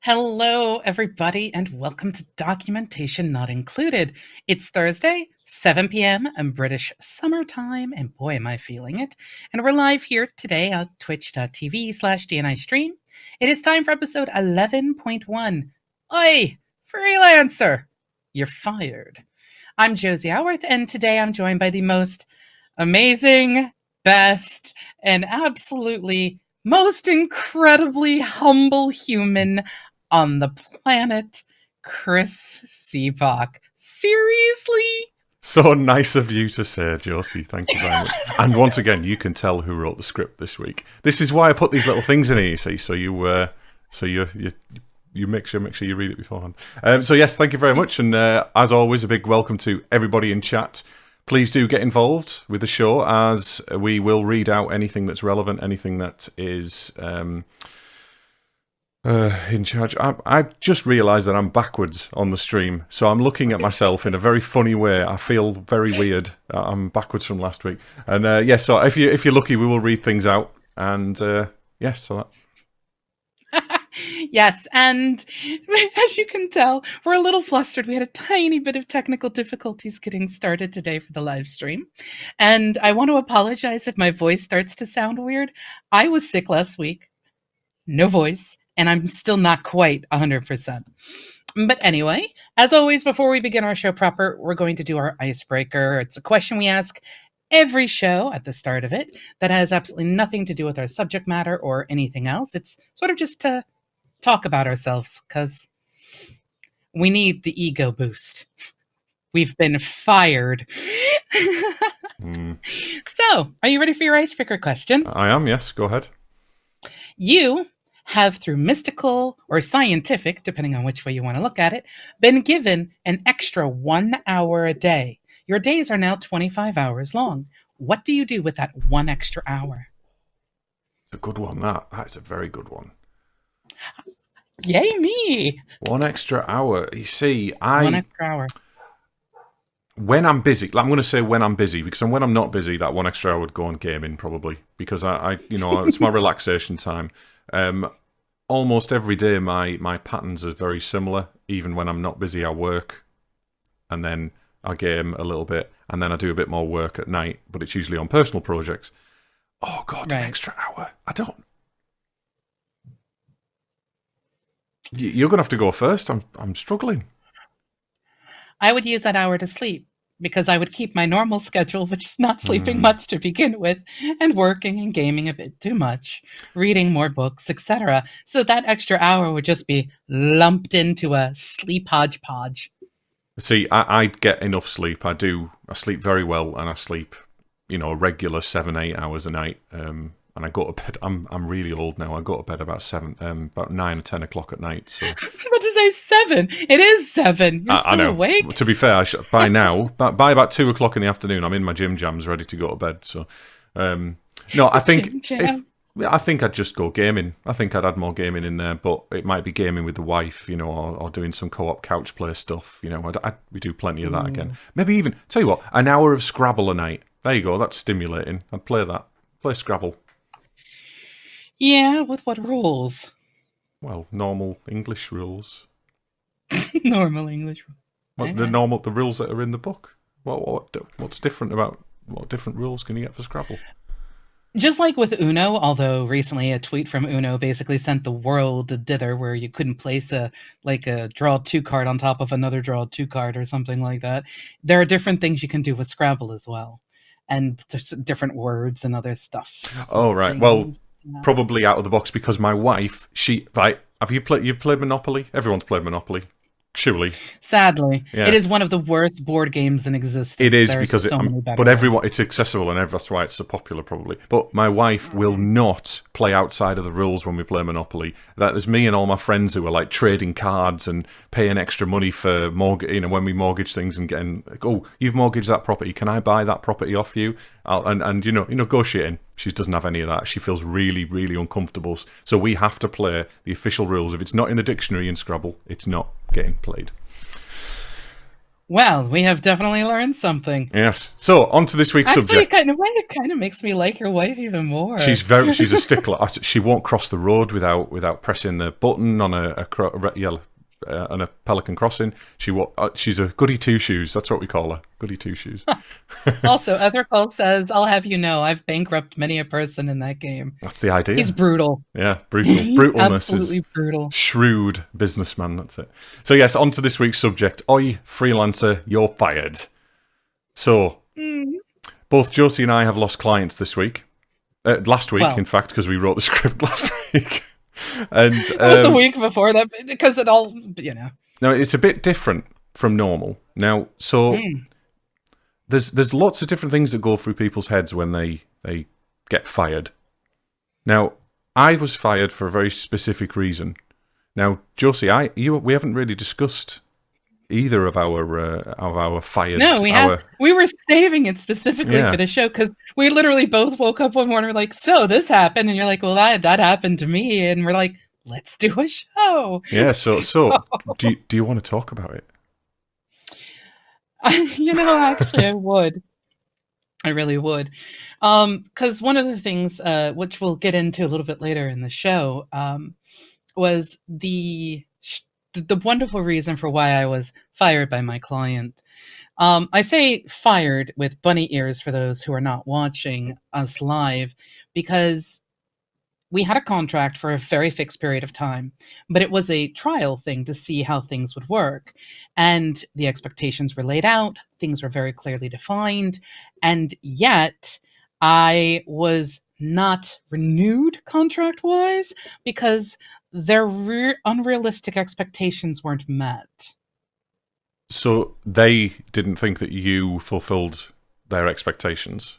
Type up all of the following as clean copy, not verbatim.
Hello, everybody, and welcome to Documentation Not Included. It's Thursday, 7 p.m. in British summertime, and boy, am I feeling it. And we're live here today on twitch.tv/DNI stream. It is time for episode 11.1. Oi, Freelancer! You're fired. I'm Josey Howarth, and today I'm joined by the most amazing, best, and absolutely most incredibly humble human on the planet, Chris Seabach. Seriously? So nice of you to say, Josie. Thank you very much. And once again, you can tell who wrote the script this week. This is why I put these little things in here, you see, so you make sure you read it beforehand. So yes, thank you very much, and as always, a big welcome to everybody in chat. Please do get involved with the show, as we will read out anything that's relevant, anything that is in charge. I just realised that I'm backwards on the stream, so I'm looking at myself in a very funny way. I feel very weird. I'm backwards from last week, and yes. So if you're lucky, we will read things out, and yes. So that. Yes, and as you can tell, we're a little flustered. We had a tiny bit of technical difficulties getting started today for the live stream, and I want to apologize if my voice starts to sound weird. I was sick last week, no voice, and I'm still not quite 100%. But anyway, as always, before we begin our show proper, we're going to do our icebreaker. It's a question we ask every show at the start of it that has absolutely nothing to do with our subject matter or anything else. It's sort of just to talk about ourselves, because we need the ego boost. We've been fired. So, are you ready for your icebreaker question? I am, yes. Go ahead. You have, through mystical or scientific, depending on which way you want to look at it, been given an extra 1 hour a day. Your days are now 25 hours long. What do you do with that 1 extra hour? It's a good one, that. That's a very good one. Yay me! 1 extra hour. You see, 1 extra hour. When I'm busy, I'm going to say when I'm busy, because when I'm not busy, that 1 extra hour would go on gaming probably, because I it's my relaxation time. Almost every day, my patterns are very similar. Even when I'm not busy, I work, and then I game a little bit, and then I do a bit more work at night. But it's usually on personal projects. Oh God, right. An extra hour. I don't. You're going to have to go first. I'm struggling. I would use that hour to sleep, because I would keep my normal schedule, which is not sleeping much to begin with, and working and gaming a bit too much, reading more books, etc. So that extra hour would just be lumped into a sleep hodgepodge. See, I get enough sleep. I sleep very well, and I sleep, a regular 7-8 hours a night. And I go to bed. I'm really old now. I go to bed about 9 or 10 o'clock at night. So. What to say 7? It is 7. You're still awake. To be fair, by now, by about 2 o'clock in the afternoon, I'm in my gym jams, ready to go to bed. So, no, I think I'd just go gaming. I think I'd add more gaming in there, but it might be gaming with the wife, or doing some co-op couch play stuff. We do plenty of that again. Maybe even tell you what, an hour of Scrabble a night. There you go. That's stimulating. I'd play that. Play Scrabble. Yeah, with what rules? Well, normal English rules. Normal English rules. Well, the rules that are in the book. What's different about what different rules can you get for Scrabble? Just like with Uno, although recently a tweet from Uno basically sent the world a dither where you couldn't place a draw 2 card on top of another draw 2 card or something like that. There are different things you can do with Scrabble as well, and different words and other stuff. Oh right, well. Probably out of the box, because my wife, you've played Monopoly? Everyone's played Monopoly, surely. Sadly, yeah. It is one of the worst board games in existence. It is, because it's accessible, and that's why it's so popular, probably. But my wife will not play outside of the rules when we play Monopoly. That is me and all my friends who are trading cards and paying extra money for mortgage. When we mortgage things and getting, you've mortgaged that property. Can I buy that property off you? And negotiating. She doesn't have any of that. She feels really, really uncomfortable. So we have to play the official rules. If it's not in the dictionary in Scrabble, it's not getting played. Well, we have definitely learned something. Yes. So on to this week's Actually, subject. it kind of makes me like your wife even more. She's a stickler. She won't cross the road without pressing the button on on a pelican crossing. She's a goody two shoes. That's what we call her, goody two shoes. Also, Ethercall says, "I'll have you know, I've bankrupted many a person in that game." That's the idea. He's brutal. Yeah, brutal. He's Brutalness absolutely is brutal. shrewd businessman. That's it. So yes, on to this week's subject. Oi, freelancer, you're fired. So both Josey and I have lost clients this week. Last week, Well, in fact, because we wrote the script last week. And it was the week before that because it all, now it's a bit different from normal. Now, so there's lots of different things that go through people's heads when they get fired. Now, I was fired for a very specific reason. Now, Josey, we haven't really discussed either of our fired. No, we were saving it specifically for the show because we literally both woke up one morning and were like, "So this happened," and you're like, "Well, that happened to me," and we're like, "Let's do a show." Yeah. So do you want to talk about it? Actually, I would. I really would, because one of the things, which we'll get into a little bit later in the show, was the wonderful reason for why I was fired by my client. I say fired with bunny ears for those who are not watching us live, because we had a contract for a very fixed period of time, but it was a trial thing to see how things would work. And the expectations were laid out, things were very clearly defined, and yet I was not renewed contract-wise because their unrealistic expectations weren't met. So they didn't think that you fulfilled their expectations?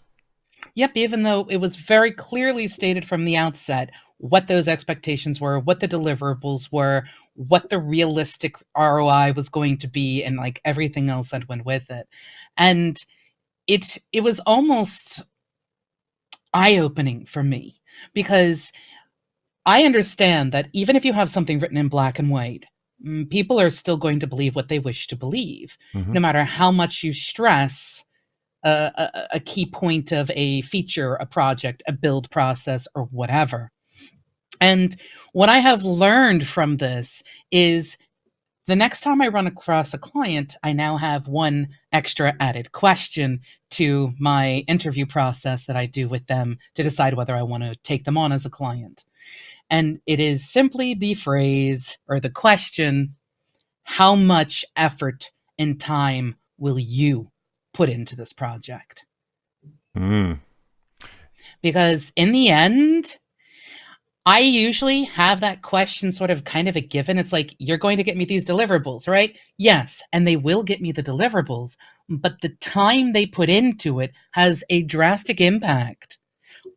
Yep, even though it was very clearly stated from the outset what those expectations were, what the deliverables were, what the realistic ROI was going to be, and like everything else that went with it. And it was almost eye-opening for me, because I understand that even if you have something written in black and white, people are still going to believe what they wish to believe, no matter how much you stress a key point of a feature, a project, a build process, or whatever. And what I have learned from this is the next time I run across a client, I now have one extra added question to my interview process that I do with them to decide whether I want to take them on as a client. And it is simply the phrase or the question, how much effort and time will you put into this project? Because in the end, I usually have that question sort of kind of a given. It's like, you're going to get me these deliverables, right? Yes, and they will get me the deliverables, but the time they put into it has a drastic impact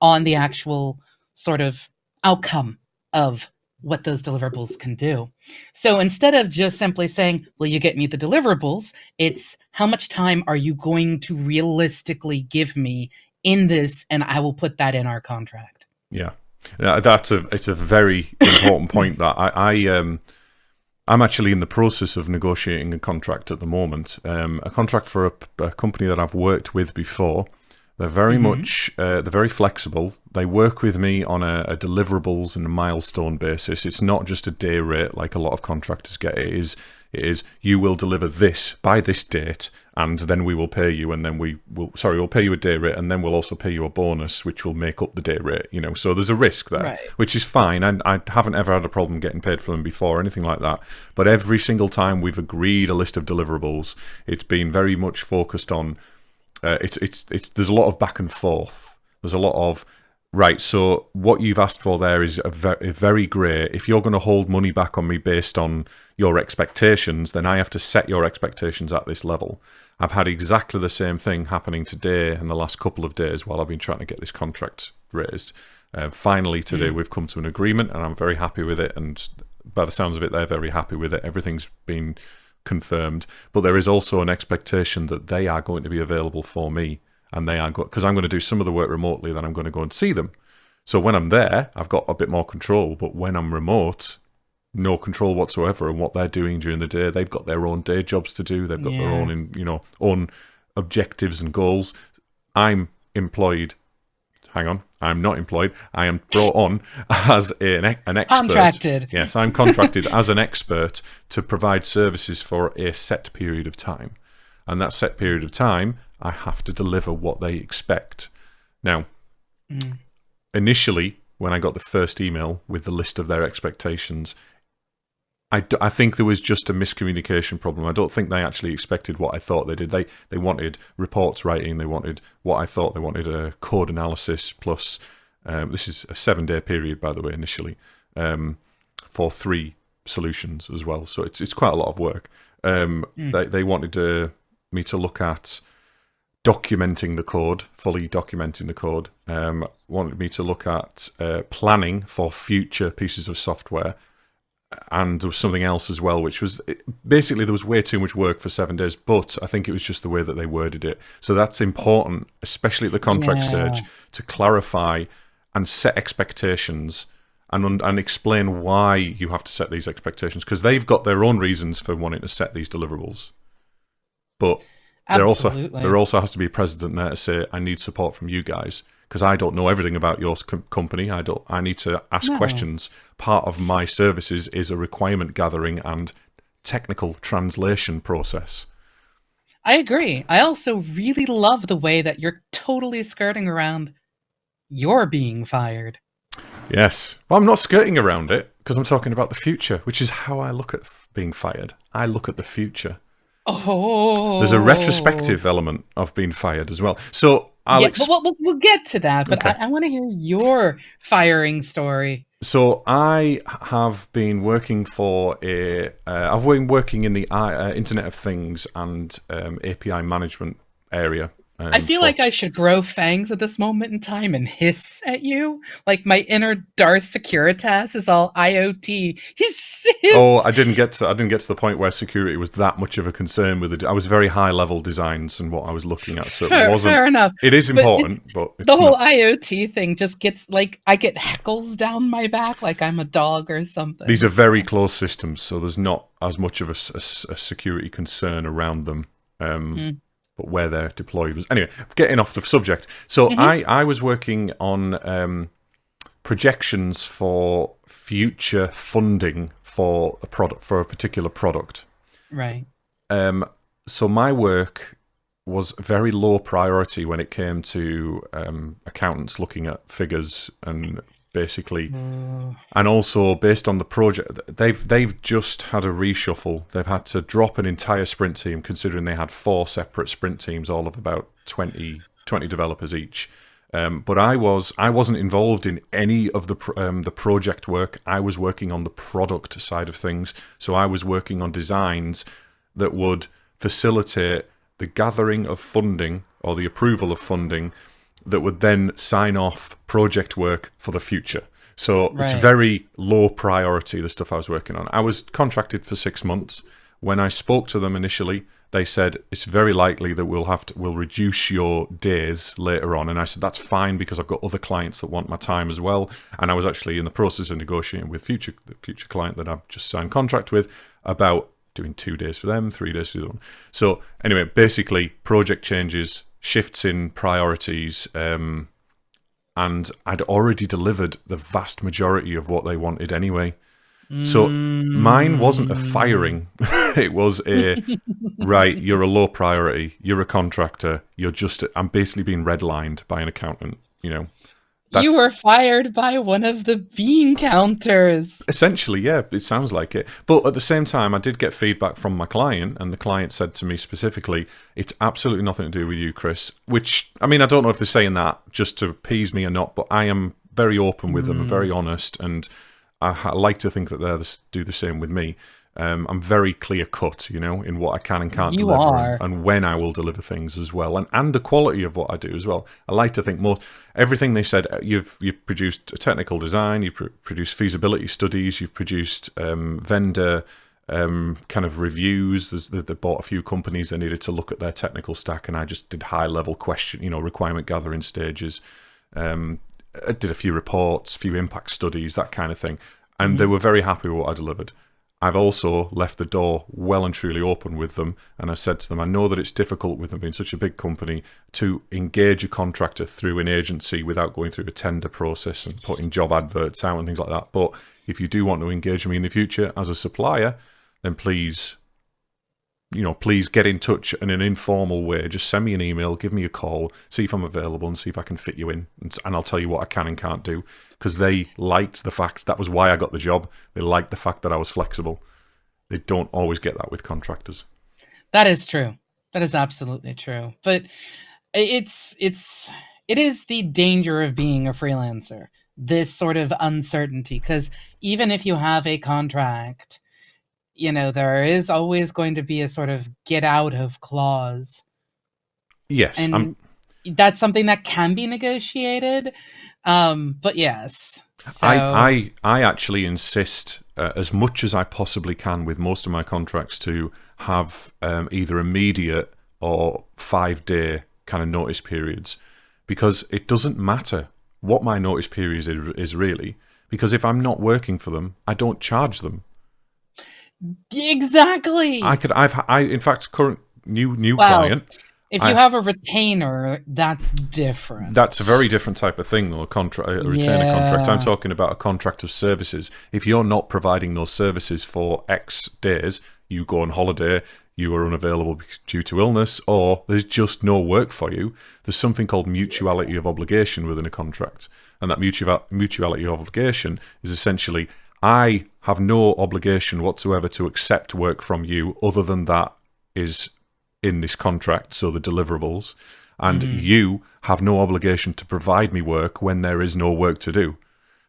on the actual sort of outcome of what those deliverables can do. So instead of just simply saying, will you get me the deliverables? It's how much time are you going to realistically give me in this, and I will put that in our contract. Yeah. It's a very important point that I'm actually in the process of negotiating a contract at the moment, a contract for a company that I've worked with before. They're very much, they're very flexible. They work with me on a deliverables and a milestone basis. It's not just a day rate like a lot of contractors get. It is you will deliver this by this date, and then we will pay you, and then we'll pay you a day rate, and then we'll also pay you a bonus, which will make up the day rate. So there's a risk there, right, which is fine. And I haven't ever had a problem getting paid for them before or anything like that. But every single time we've agreed a list of deliverables, it's been very much focused on. There's a lot of back and forth. There's a lot of, right, so what you've asked for there is very grey. If you're going to hold money back on me based on your expectations, then I have to set your expectations at this level. I've had exactly the same thing happening today and the last couple of days while I've been trying to get this contract raised. Finally today we've come to an agreement, and I'm very happy with it, and by the sounds of it, they're very happy with it. Everything's been confirmed, but there is also an expectation that they are going to be available for me, and they are because I'm going to do some of the work remotely, then I'm going to go and see them. So when I'm there, I've got a bit more control, but when I'm remote, no control whatsoever on what they're doing during the day. They've got their own day jobs to do. They've got their own objectives and goals. I'm employed. Hang on, I'm not employed. I am brought on as an expert. Contracted. Yes, I'm contracted as an expert to provide services for a set period of time. And that set period of time, I have to deliver what they expect. Now, initially, when I got the first email with the list of their expectations, I think there was just a miscommunication problem. I don't think they actually expected what I thought they did. They wanted reports writing. They wanted what I thought they wanted, a code analysis plus, this is a 7-day period, by the way, initially, for 3 solutions as well. So it's quite a lot of work. They wanted me to look at documenting the code, fully documenting the code. Wanted me to look at planning for future pieces of software. And there was something else as well, which was basically there was way too much work for 7 days, but I think it was just the way that they worded it. So that's important, especially at the contract stage, to clarify and set expectations and explain why you have to set these expectations, because they've got their own reasons for wanting to set these deliverables. But there also has to be a precedent there to say, I need support from you guys, because I don't know everything about your company. I need to ask questions. Part of my services is a requirement gathering and technical translation process. I agree. I also really love the way that you're totally skirting around you're being fired. Yes. Well, I'm not skirting around it because I'm talking about the future, which is how I look at being fired. I look at the future. Oh. There's a retrospective element of being fired as well. So we'll get to that, but okay. I want to hear your firing story. So I have been working for I've been working in the Internet of Things and API management area. I feel like I should grow fangs at this moment in time and hiss at you. Like my inner Darth Securitas is all IoT. Oh, I didn't get to the point where security was that much of a concern with it. I was very high level designs and what I was looking at. So it wasn't. Fair enough. It is important, but it's the whole IoT thing just gets like I get heckles down my back like I'm a dog or something. These are very closed systems, so there's not as much of a security concern around them. But where they're deployed was anyway. Getting off the subject, so I was working on projections for future funding for a particular product. Right. So my work was very low priority when it came to accountants looking at figures and basically, and also based on the project, they've just had a reshuffle. They've had to drop an entire sprint team, considering they had 4 separate sprint teams, all of about 20 developers each. But I wasn't involved in any of the project work. I was working on the product side of things. So I was working on designs that would facilitate the gathering of funding or the approval of funding that would then sign off project work for the future. So It's very low priority, the stuff I was working on. I was contracted for 6 months. When I spoke to them initially, they said, it's very likely that we'll reduce your days later on. And I said, that's fine, because I've got other clients that want my time as well. And I was actually in the process of negotiating with the future client that I've just signed contract with about doing 2 days for them, 3 days for them. So anyway, basically project changes, shifts in priorities, and I'd already delivered the vast majority of what they wanted anyway. So mine wasn't a firing. It was right, you're a low priority, you're a contractor, I'm basically being redlined by an accountant, You were fired by one of the bean counters. Essentially, yeah, it sounds like it. But at the same time, I did get feedback from my client, and the client said to me specifically, it's absolutely nothing to do with you, Chris. Which, I mean, I don't know if they're saying that just to appease me or not, but I am very open with them and very honest, and I like to think that they do the same with me. I'm very clear cut, in what I can and can't deliver, and when I will deliver things as well, and the quality of what I do as well. I like to think everything they said. You've produced a technical design, you've produced feasibility studies, you've produced vendor kind of reviews. They bought a few companies that needed to look at their technical stack, and I just did high level requirement gathering stages. I did a few reports, a few impact studies, that kind of thing. and they were very happy with what I delivered. I've also left the door well and truly open with them, and I said to them, I know that it's difficult with them being such a big company to engage a contractor through an agency without going through a tender process and putting job adverts out and things like that. But if you do want to engage me in the future as a supplier, then please get in touch in an informal way. Just send me an email, give me a call, see if I'm available, and see if I can fit you in. And I'll tell you what I can and can't do. Because they liked the fact, that was why I got the job. They liked the fact that I was flexible. They don't always get that with contractors. That is true. That is absolutely true. But it is the danger of being a freelancer, this sort of uncertainty. Because even if you have a contract, there is always going to be a sort of get out of clause. Yes. And that's something that can be negotiated. But yes. So. I actually insist as much as I possibly can with most of my contracts to have either immediate or 5-day kind of notice periods, because it doesn't matter what my notice period is really, because if I'm not working for them, I don't charge them. Exactly. In fact, current new client. If you have a retainer, that's different. That's a very different type of thing, though. A retainer contract. I'm talking about a contract of services. If you're not providing those services for X days, you go on holiday, you are unavailable due to illness, or there's just no work for you, there's something called mutuality of obligation within a contract. And that mutuality of obligation is essentially, I have no obligation whatsoever to accept work from you other than that is in this contract, so the deliverables, and you have no obligation to provide me work when there is no work to do.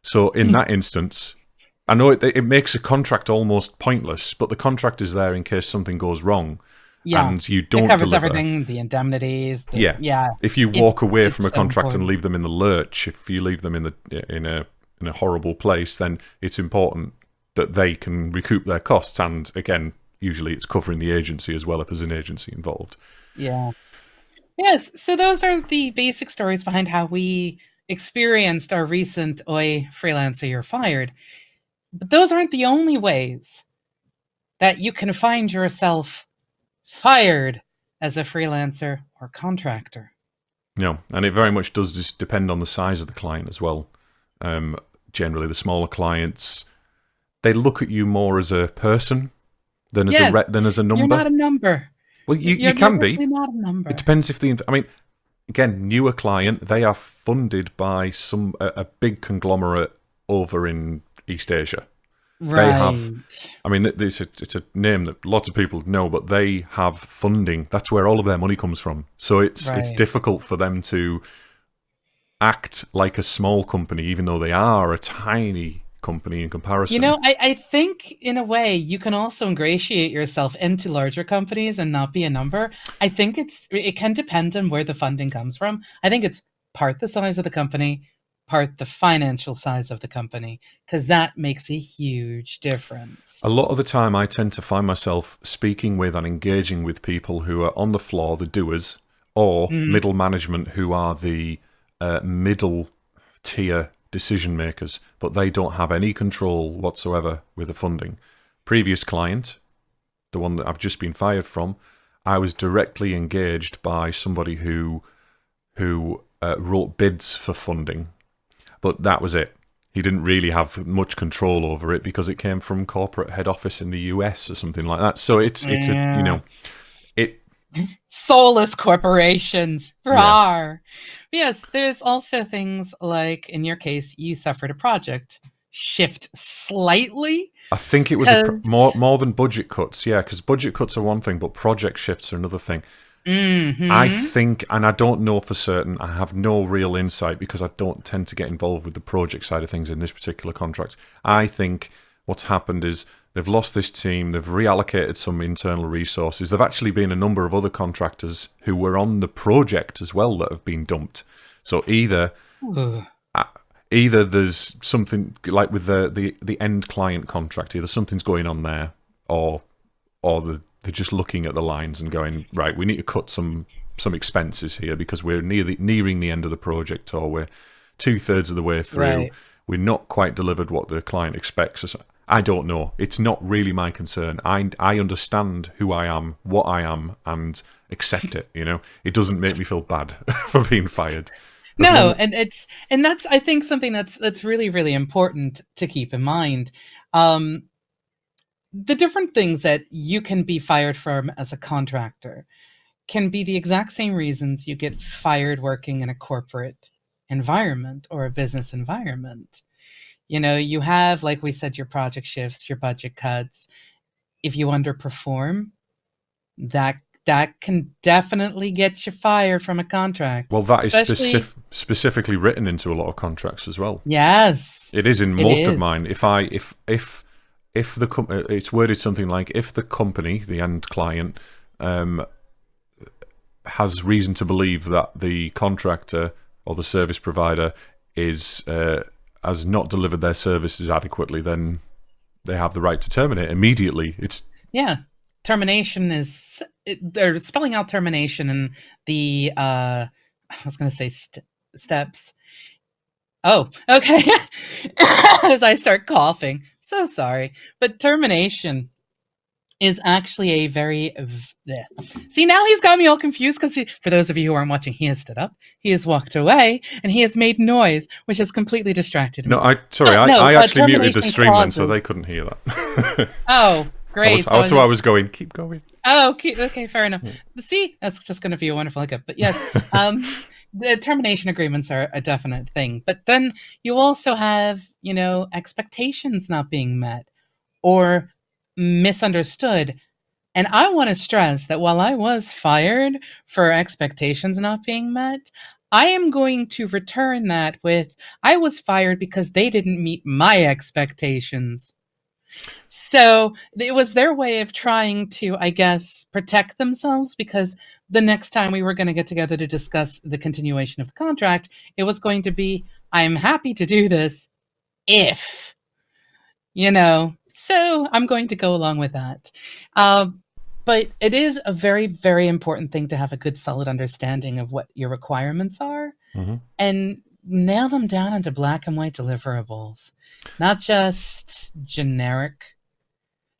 So in that instance, I know it makes a contract almost pointless, but the contract is there in case something goes wrong. Yeah, and you don't it covers deliver. Everything, the indemnities. Yeah. If you walk away from a contract and leave them in the lurch, if you leave them in a horrible place, then it's important that they can recoup their costs. And again, usually it's covering the agency as well if there's an agency involved. Yeah. Yes. So those are the basic stories behind how we experienced our recent "Oi, freelancer, you're fired." But those aren't the only ways that you can find yourself fired as a freelancer or contractor. No, and it very much does just depend on the size of the client as well. Generally, the smaller clients, they look at you more as a person than as a number. You're not a number. Well, you can be. Not a number. It depends if again, newer client, they are funded by a big conglomerate over in East Asia. Right. They have, it's a name that lots of people know, but they have funding. That's where all of their money comes from. So it's difficult for them to act like a small company, even though they are a tiny company in comparison. I think in a way you can also ingratiate yourself into larger companies and not be a number. I think it can depend on where the funding comes from. I think it's part the size of the company, part the financial size of the company, because that makes a huge difference. A lot of the time I tend to find myself speaking with and engaging with people who are on the floor, the doers, or middle management who are the middle tier decision makers, but they don't have any control whatsoever with the funding. Previous client, the one that I've just been fired from, I was directly engaged by somebody who wrote bids for funding, but that was it. He didn't really have much control over it because it came from corporate head office in the US or something like that. So it's soulless corporations. Rawr. Yes, there's also things like, in your case, you suffered a project shift slightly. I think it was more than budget cuts, because budget cuts are one thing, but project shifts are another thing. I think, and I don't know for certain, I have no real insight because I don't tend to get involved with the project side of things in this particular contract. I think what's happened is they've lost this team, they've reallocated some internal resources. There've actually been a number of other contractors who were on the project as well that have been dumped. So either there's something like with the end client contract, either something's going on there, or they're just looking at the lines and going, right, we need to cut some expenses here because we're nearing the end of the project, or we're 2/3 of the way through. Right. we're not quite delivered what the client expects us. I don't know. It's not really my concern. I understand who I am, what I am, and accept it. It doesn't make me feel bad for being fired. No, and that's, I think, something that's really, really important to keep in mind. The different things that you can be fired from as a contractor can be the exact same reasons you get fired working in a corporate environment or a business environment. You have, like we said, your project shifts, your budget cuts. If you underperform, that can definitely get you fired from a contract. Well, that is Especially, specifically written into a lot of contracts as well. yes, It is in it most of is. mine. If the it's worded something like, if the company, the end client, has reason to believe that the contractor or the service provider has not delivered their services adequately, then they have the right to terminate immediately. Yeah. Termination is, they're spelling out termination in the, I was going to say steps. Oh, okay. As I start coughing. So sorry. But termination is actually a very... See, now he's got me all confused because, for those of you who aren't watching, he has stood up, he has walked away, and he has made noise, which has completely distracted me. No, I actually muted the stream then, so they couldn't hear that. Oh, great. That's why I was going, keep going. Oh, okay, fair enough. See, that's just going to be a wonderful hiccup. But yes, the termination agreements are a definite thing. But then you also have, expectations not being met or misunderstood. And I want to stress that while I was fired for expectations not being met, I am going to return that with, I was fired because they didn't meet my expectations. So it was their way of trying to, I guess, protect themselves, because the next time we were going to get together to discuss the continuation of the contract, it was going to be, I'm happy to do this if, so I'm going to go along with that. But it is a very, very important thing to have a good, solid understanding of what your requirements are, and nail them down into black and white deliverables, not just generic.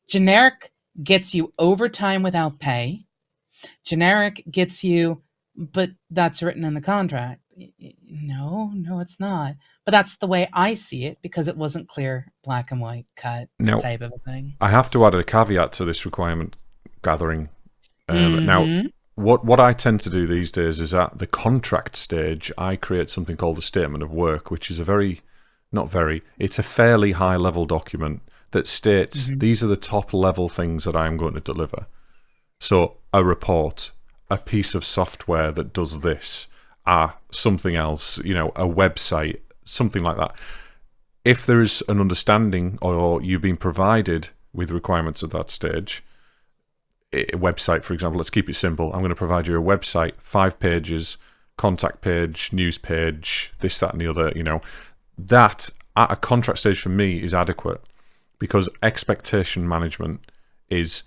Generic gets you overtime without pay. Generic gets you, but that's written in the contract. No, it's not. But that's the way I see it, because it wasn't clear, black and white, cut type of a thing. I have to add a caveat to this requirement gathering. Now, what I tend to do these days is, at the contract stage, I create something called a statement of work, which is it's a fairly high level document that states these are the top level things that I'm going to deliver. So a report, a piece of software that does this, something else, a website, something like that. If there is an understanding, or you've been provided with requirements at that stage, a website, for example, let's keep it simple. I'm going to provide you a website, 5 pages, contact page, news page, this, that, and the other. That at a contract stage for me is adequate, because expectation management is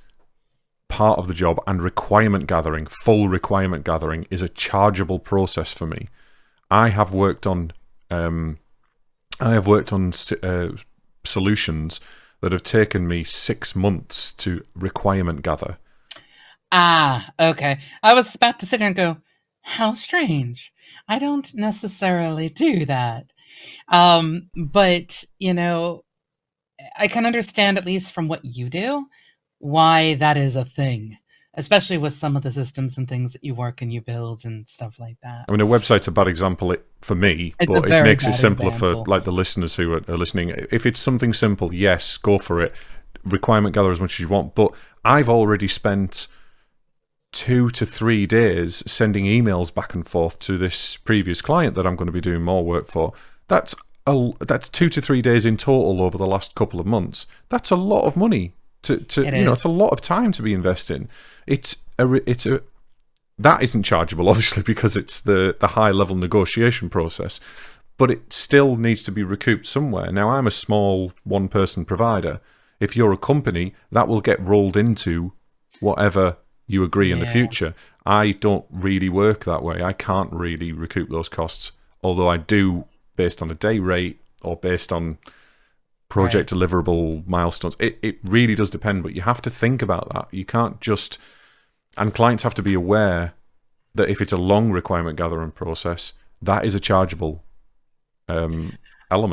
part of the job, and requirement gathering, full requirement gathering, is a chargeable process for me. I have worked on solutions that have taken me 6 months to requirement gather. Okay. I was about to sit here and go, how strange. I don't necessarily do that. But, I can understand, at least from what you do, why that is a thing, especially with some of the systems and things that you work and you build and stuff like that. I mean, a website's a bad example for me, but it makes it simpler for the listeners who are listening. If it's something simple, yes, go for it. Requirement gather as much as you want. But I've already spent 2 to 3 days sending emails back and forth to this previous client that I'm going to be doing more work for. That's 2 to 3 days in total over the last couple of months. That's a lot of money. It's a lot of time to be investing. That isn't chargeable, obviously, because it's the high level negotiation process, but it still needs to be recouped somewhere. Now, I'm a small 1-person provider. If you're a company, that will get rolled into whatever you agree in the future. I don't really work that way. I can't really recoup those costs, although I do based on a day rate or based on project deliverable milestones. It really does depend, but you have to think about that. You can't just... And clients have to be aware that if it's a long requirement gathering process, that is a chargeable element.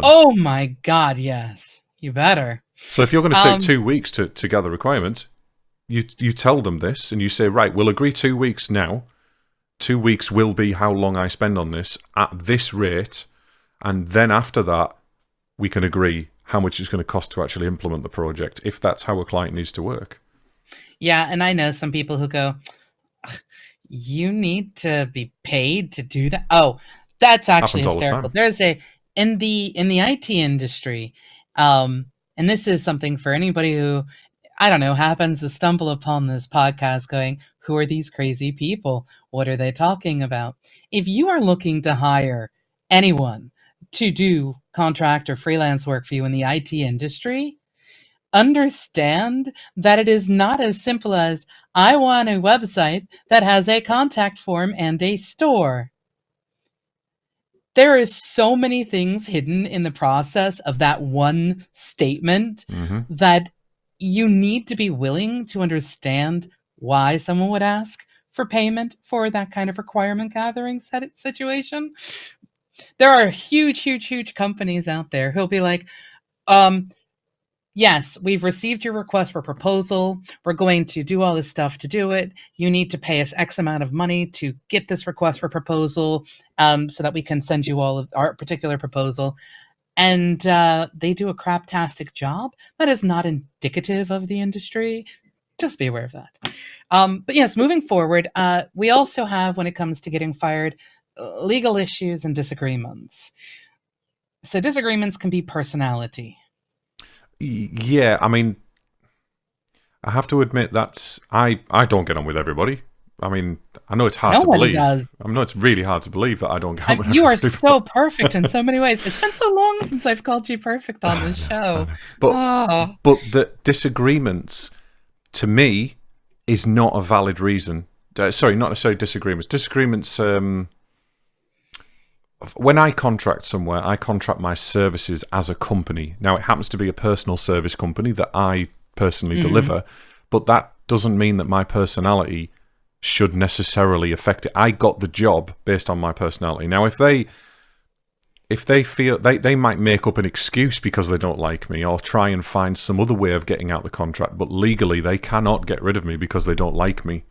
Oh my God, yes. You better. So if you're going to take 2 weeks to gather requirements, you tell them this and you say, right, we'll agree 2 weeks now. 2 weeks will be how long I spend on this at this rate. And then after that, we can agree how much it's going to cost to actually implement the project, if that's how a client needs to work. Yeah, and I know some people who go, you need to be paid to do that. Oh, that's actually hysterical. There's in the IT industry, and this is something for anybody who, I don't know, happens to stumble upon this podcast going, who are these crazy people? What are they talking about? If you are looking to hire anyone to do contract or freelance work for you in the IT industry, understand that it is not as simple as, I want a website that has a contact form and a store. There is so many things hidden in the process of that one statement that you need to be willing to understand why someone would ask for payment for that kind of requirement gathering situation. There are huge companies out there who'll be like, yes, we've received your request for proposal. We're going to do all this stuff to do it. You need to pay us X amount of money to get this request for proposal, so that we can send you all of our particular proposal. And they do a craptastic job. That is not indicative of the industry. Just be aware of that. But yes, moving forward, we also have, when it comes to getting fired, legal issues and disagreements. So disagreements can be personality. Yeah, I mean, I have to admit that's... I don't get on with everybody. I mean, I know it's hard to believe. Does. I know it's really hard to believe that I don't get on with everybody. You are so perfect in so many ways. It's been so long since I've called you perfect on this show. But the disagreements, to me, is not a valid reason. Sorry, not necessarily disagreements. Disagreements... when I contract somewhere, I contract my services as a company. Now, it happens to be a personal service company that I personally deliver, but that doesn't mean that my personality should necessarily affect it. I got the job based on my personality. Now, if they feel... They might make up an excuse because they don't like me, or try and find some other way of getting out the contract, but legally they cannot get rid of me because they don't like me.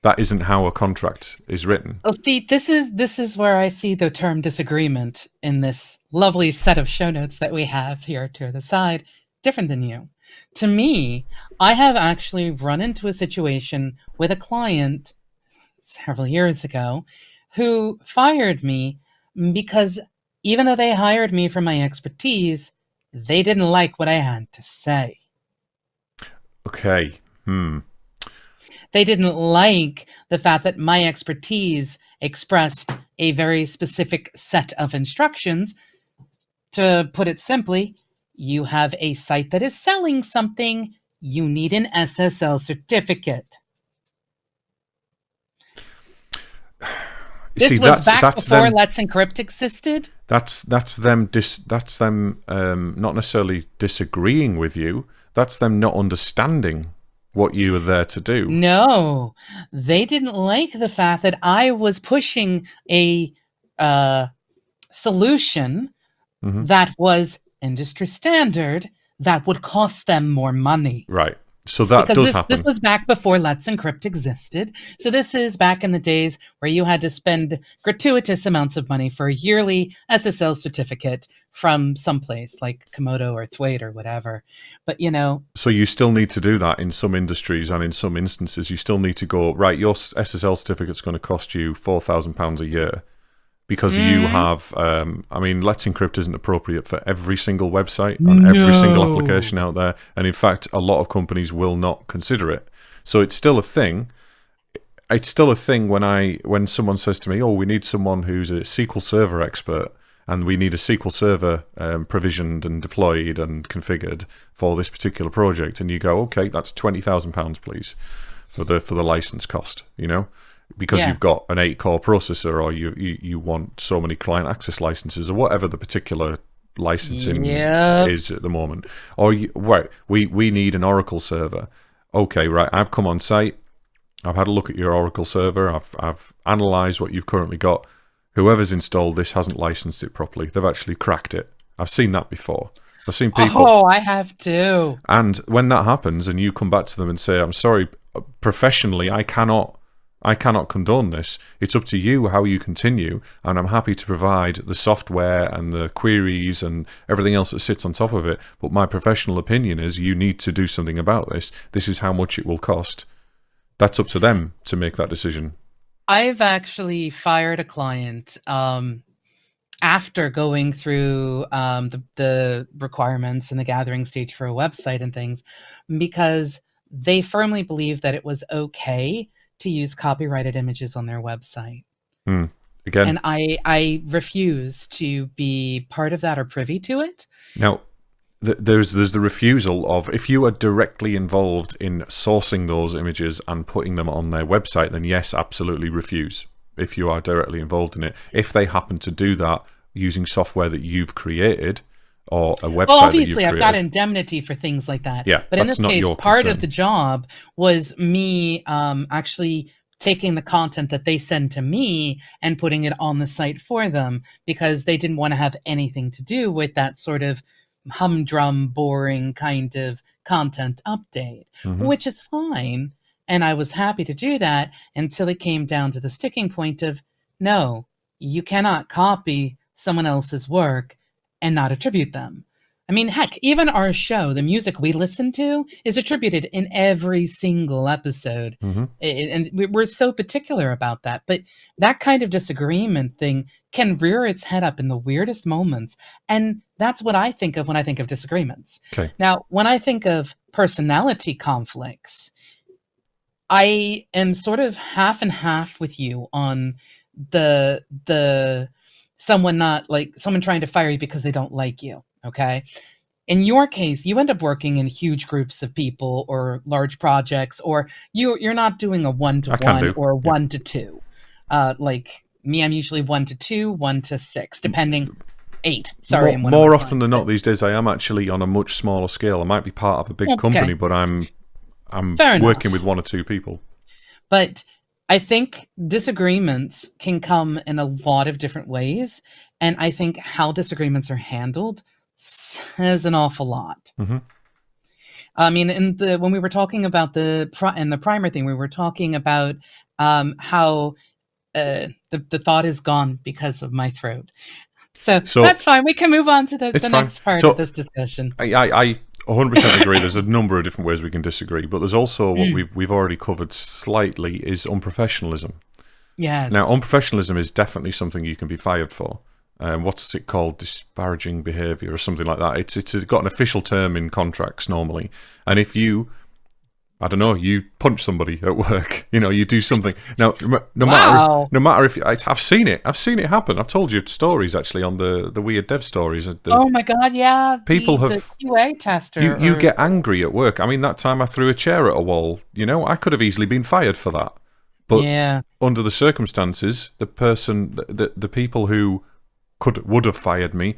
That isn't how a contract is written. Well, see, this is where I see the term disagreement in this lovely set of show notes that we have here to the side, different than you. To me, I have actually run into a situation with a client several years ago who fired me because even though they hired me for my expertise, they didn't like what I had to say. Okay. They didn't like the fact that my expertise expressed a very specific set of instructions. To put it simply, you have a site that is selling something, you need an SSL certificate. This was back before Let's Encrypt existed. That's them not necessarily disagreeing with you. That's them not understanding what you were there to do. No, they didn't like the fact that I was pushing a solution that was industry standard that would cost them more money. Right. So that does happen. This was back before Let's Encrypt existed. So this is back in the days where you had to spend gratuitous amounts of money for a yearly SSL certificate from someplace like Komodo or Thwaite or whatever. But, you know... So you still need to do that in some industries, and in some instances you still need to go, right, your SSL certificate's going to cost you £4,000 a year. Because you have, I mean, Let's Encrypt isn't appropriate for every single website on every single application out there. And in fact, a lot of companies will not consider it. So it's still a thing. It's still a thing when someone says to me, oh, we need someone who's a SQL Server expert, and we need a SQL Server provisioned and deployed and configured for this particular project. And you go, okay, that's £20,000, please, for the license cost, you know? Because you've got an 8-core processor, or you want so many client access licenses, or whatever the particular licensing Yep. is at the moment. Or right, we need an Oracle server. Okay, right. I've come on site. I've had a look at your Oracle server. I've analysed what you've currently got. Whoever's installed this hasn't licensed it properly. They've actually cracked it. I've seen that before. I've seen people. Oh, I have too. And when that happens, and you come back to them and say, "I'm sorry, professionally, I cannot condone this. It's up to you how you continue, and I'm happy to provide the software and the queries and everything else that sits on top of it. But my professional opinion is you need to do something about this. This is how much it will cost." That's up to them to make that decision. I've actually fired a client after going through the requirements and the gathering stage for a website and things, because they firmly believed that it was okay to use copyrighted images on their website. Again, And I refuse to be part of that or privy to it. now there's the refusal of, if you are directly involved in sourcing those images and putting them on their website, then yes, absolutely refuse if you are directly involved in it. If they happen to do that using software that you've created or a website Well, that you've obviously, created, I've got indemnity for things like that. Yeah, but in that's this not case, your part concern. of the job was me actually taking the content that they send to me and putting it on the site for them, because they didn't want to have anything to do with that sort of humdrum, boring kind of content update, which is fine. And I was happy to do that until it came down to the sticking point of, no, you cannot copy someone else's work and not attribute them. I mean, heck, even our show, the music we listen to, is attributed in every single episode. And we're so particular about that. But that kind of disagreement thing can rear its head up in the weirdest moments. And that's what I think of when I think of disagreements. Okay. Now, when I think of personality conflicts, I am sort of half and half with you on the someone trying to fire you because they don't like you. Okay. In your case, you end up working in huge groups of people or large projects, or you're not doing a 1-to-1 or a 1-to-2. Like me, I'm usually 1-to-2, 1-to-6, depending. 8. Sorry, more often than not these days, I am actually on a much smaller scale. I might be part of a big company, but I'm working with 1 or 2 people. But I think disagreements can come in a lot of different ways, and I think how disagreements are handled says an awful lot. I mean, when we were talking about the primer thing, we were talking about how the thought is gone because of my throat. So that's fine. We can move on to the next part of this discussion. I 100% agree. There's a number of different ways we can disagree, but there's also what we've already covered slightly is unprofessionalism. Yes. Now, unprofessionalism is definitely something you can be fired for. What's it called? Disparaging behaviour or something like that. It's got an official term in contracts normally. And if you, I don't know, you punch somebody at work, you do something. Now, no matter if I've seen it happen. I've told you stories actually on the Weird Dev stories. Oh my God, yeah. People the QA tester. You get angry at work. I mean, that time I threw a chair at a wall. I could have easily been fired for that. But under the circumstances, the people who would have fired me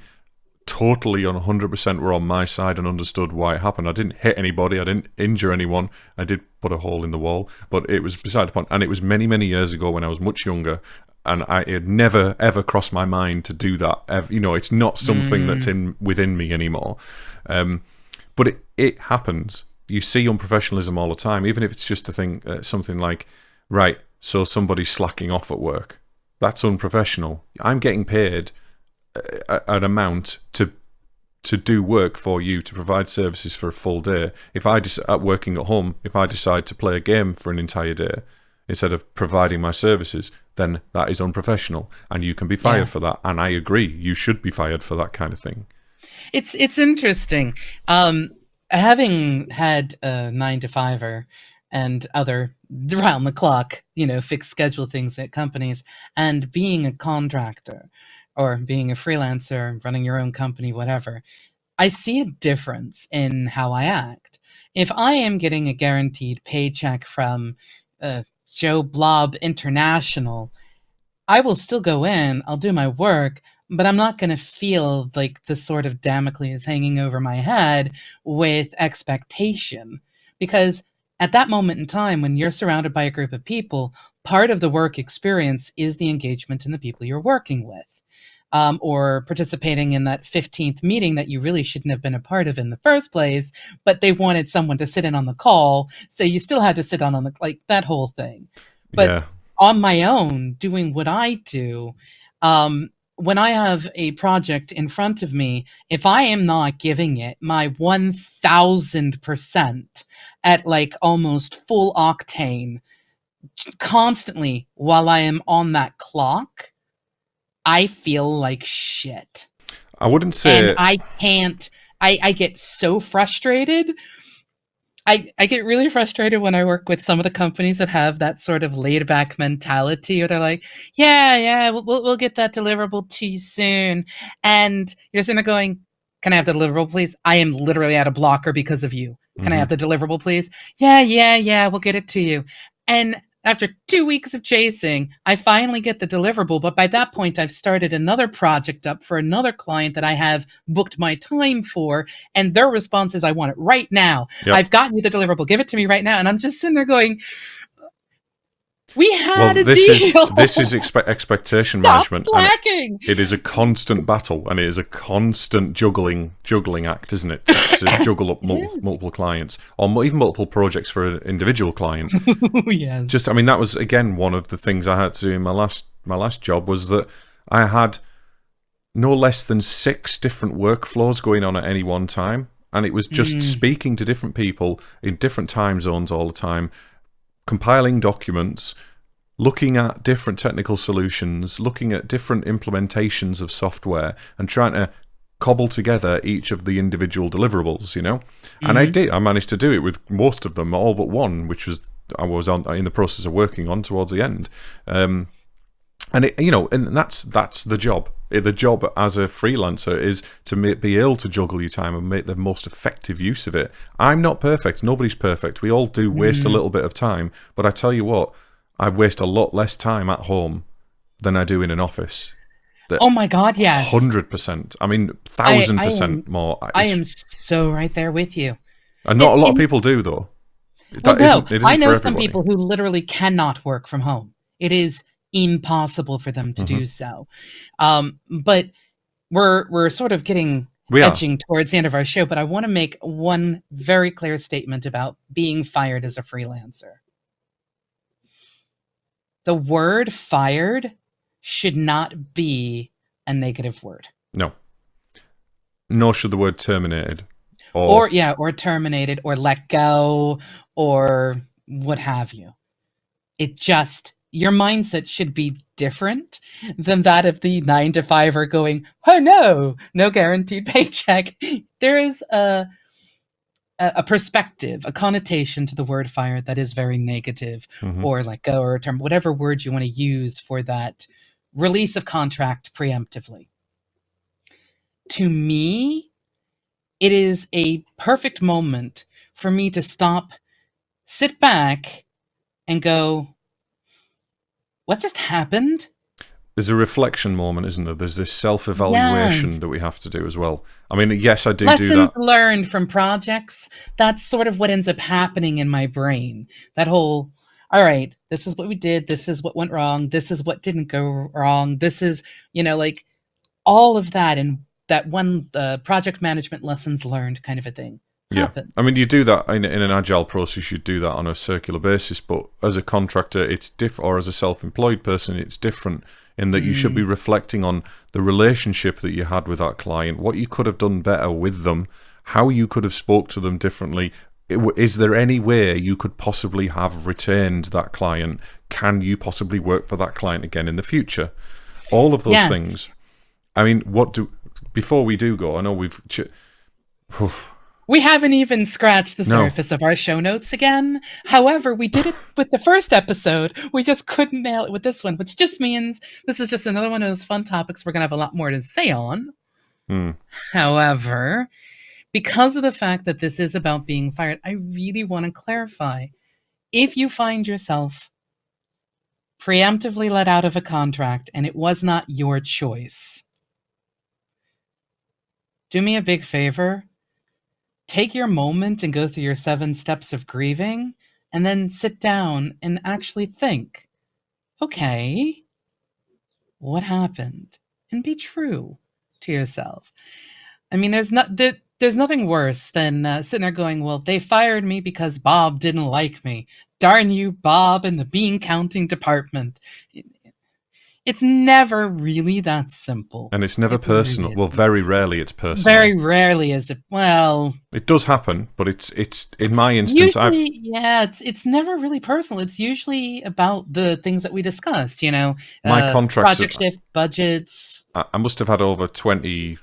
totally 100% were on my side and understood why it happened. I didn't hit anybody. I didn't injure anyone. I did put a hole in the wall, but it was beside the point. And it was many, many years ago when I was much younger, and it had never, ever crossed my mind to do that. It's not something that's within me anymore. But it happens. You see unprofessionalism all the time, even if it's just a thing, something like, right, so somebody's slacking off at work. That's unprofessional. I'm getting paid an amount to do work for you, to provide services for a full day. If I working at home, if I decide to play a game for an entire day instead of providing my services, then that is unprofessional, and you can be fired for that. And I agree, you should be fired for that kind of thing. It's interesting. Having had a 9-to-5er and other round the clock, fixed schedule things at companies, and being a contractor or being a freelancer, running your own company, whatever, I see a difference in how I act. If I am getting a guaranteed paycheck from Joe Blob International, I will still go in, I'll do my work, but I'm not going to feel like the sort of Damocles hanging over my head with expectation. Because at that moment in time, when you're surrounded by a group of people, part of the work experience is the engagement in the people you're working with. Or participating in that 15th meeting that you really shouldn't have been a part of in the first place, but they wanted someone to sit in on the call, so you still had to sit on the, like, that whole thing. But Yeah. on my own, doing what I do, when I have a project in front of me, if I am not giving it my 1000% at like almost full octane constantly while I am on that clock, I feel like shit. I wouldn't And say. I can't, I get so frustrated. I get really frustrated when I work with some of the companies that have that sort of laid back mentality, or they're like, yeah, we'll get that deliverable to you soon. And you're sitting there going, can I have the deliverable, please? I am literally at a blocker because of you. Can I Mhm. have the deliverable, please? Yeah, we'll get it to you. And after 2 weeks of chasing, I finally get the deliverable. But by that point, I've started another project up for another client that I have booked my time for. And their response is, I want it right now. Yep. I've gotten you the deliverable. Give it to me right now. And I'm just sitting there going, we Well, had a this is deal. expectation Stop management, and slacking. it is a constant battle, and it is a constant juggling act, isn't it? To juggle up It is. multiple clients, or even multiple projects for an individual client. Yes. Just, I mean, that was again one of the things I had to do in my last job, was that I had no less than 6 different workflows going on at any one time, and it was just speaking to different people in different time zones all the time, compiling documents, looking at different technical solutions, looking at different implementations of software, and trying to cobble together each of the individual deliverables, you know. And I managed to do it with most of them, all but one, which was I was in the process of working on towards the end. And it, you know, and that's the job. The job as a freelancer is to be able to juggle your time and make the most effective use of it. I'm not perfect. Nobody's perfect. We all do waste a little bit of time. But I tell you what, I waste a lot less time at home than I do in an office. Oh my God, yes. 100%. I mean, I am 1000% more. I am so right there with you. And not a lot of And people do, though. well, no, It I isn't for know some everybody. people who literally cannot work from home. It is impossible for them to Hmm. do so. But we're sort of getting We are. edging towards the end of our show, but I want to make one very clear statement about being fired as a freelancer. The word fired should not be a negative word. No. Nor should the word terminated. Or yeah, or terminated or let go or what have you. It just, your mindset should be different than that of the 9 to 5er going, oh no guaranteed paycheck. There is a perspective, a connotation to the word fire that is very negative, or let go, or term, whatever word you want to use for that release of contract preemptively. To me, it is a perfect moment for me to stop, sit back, and go, what just happened? There's a reflection moment, isn't there? There's this self-evaluation Yes. that we have to do as well. I mean, yes, I do Lessons that. learned from projects. That's sort of what ends up happening in my brain. That whole, all right, this is what we did. This is what went wrong. This is what didn't go wrong. This is, like all of that. And that one project management lessons learned kind of a thing Yeah. happens. I mean, you do that in an agile process, you do that on a circular basis, but as a contractor, it's different, or as a self-employed person, it's different in that you should be reflecting on the relationship that you had with that client, what you could have done better with them, how you could have spoke to them differently. Is there any way you could possibly have retained that client? Can you possibly work for that client again in the future? All of those Yes. things. I mean, before we do go, I know We haven't even scratched the no. surface of our show notes again. However, we did it with the first episode. We just couldn't nail it with this one, which just means this is just another one of those fun topics we're going to have a lot more to say on. However, because of the fact that this is about being fired, I really want to clarify. If you find yourself preemptively let out of a contract and it was not your choice, do me a big favor. Take your moment and go through your 7 steps of grieving, and then sit down and actually think, okay, what happened? And be true to yourself. I mean, there's nothing worse than sitting there going, well, they fired me because Bob didn't like me. Darn you, Bob, and the bean counting department. It's never really that simple. And it's never It personal. really Well, isn't. very rarely it's personal. Very rarely is it. Well, It does happen, but it's in my instance, usually, yeah, it's never really personal. It's usually about the things that we discussed, my contracts, project shift, budgets. I must have had over 20,